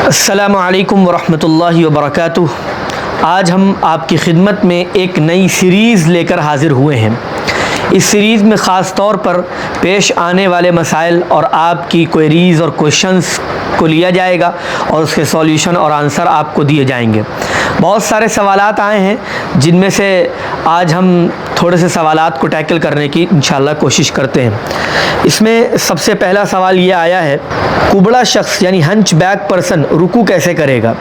السلام علیکم ورحمۃ اللہ وبرکاتہ۔ آج ہم آپ کی خدمت میں ایک نئی سیریز لے کر حاضر ہوئے ہیں۔ اس سیریز میں خاص طور پر پیش آنے والے مسائل اور آپ کی کوئریز اور کوشچنز کو لیا جائے گا اور اس کے سولیوشن اور آنسر آپ کو دیے جائیں گے۔ بہت سارے سوالات آئے ہیں جن میں سے آج ہم تھوڑے سے سوالات کو ٹیکل کرنے کی انشاءاللہ کوشش کرتے ہیں۔ اس میں سب سے پہلا سوال یہ آیا ہے، کبڑا شخص یعنی ہنچ بیک پرسن رکوع کیسے کرے گا؟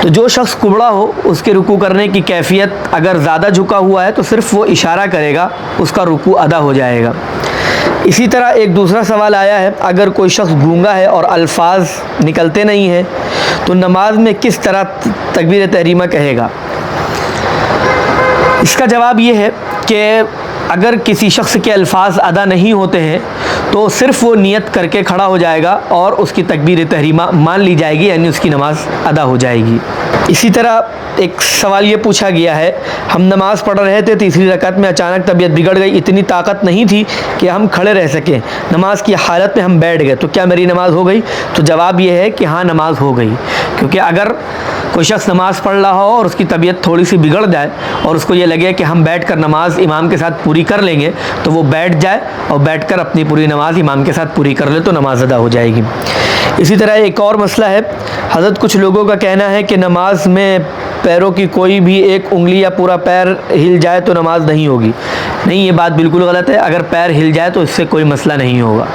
تو جو شخص کبڑا ہو اس کے رکوع کرنے کی کیفیت اگر زیادہ جھکا ہوا ہے تو صرف وہ اشارہ کرے گا، اس کا رکوع ادا ہو جائے گا۔ اسی طرح ایک دوسرا سوال آیا ہے، اگر کوئی شخص گونگا ہے اور الفاظ نکلتے نہیں ہیں تو نماز میں کس طرح تکبیر تحریمہ کہے گا؟ اس کا جواب یہ ہے کہ اگر کسی شخص کے الفاظ ادا نہیں ہوتے ہیں تو صرف وہ نیت کر کے کھڑا ہو جائے گا اور اس کی تکبیر تحریمہ مان لی جائے گی، یعنی اس کی نماز ادا ہو جائے گی۔ اسی طرح ایک سوال یہ پوچھا گیا ہے، ہم نماز پڑھ رہے تھے، تیسری رکعت میں اچانک طبیعت بگڑ گئی، اتنی طاقت نہیں تھی کہ ہم کھڑے رہ سکیں، نماز کی حالت میں ہم بیٹھ گئے، تو کیا میری نماز ہو گئی؟ تو جواب یہ ہے کہ ہاں، نماز ہو گئی، کیونکہ اگر کوئی شخص نماز پڑھ رہا ہو اور اس کی طبیعت تھوڑی سی بگڑ جائے اور اس کو یہ لگے کہ ہم بیٹھ کر نماز امام کے ساتھ پوری کر لیں گے، تو وہ بیٹھ جائے اور بیٹھ کر اپنی پوری نماز امام کے ساتھ پوری کر لے تو نماز ادا ہو جائے گی۔ اسی طرح ایک اور مسئلہ ہے، حضرت کچھ لوگوں کا کہنا ہے کہ نماز میں پیروں کی کوئی بھی ایک انگلی یا پورا پیر ہل جائے تو نماز نہیں ہوگی۔ نہیں، یہ بات بالکل غلط ہے، اگر پیر ہل جائے تو اس سے کوئی مسئلہ نہیں ہوگا۔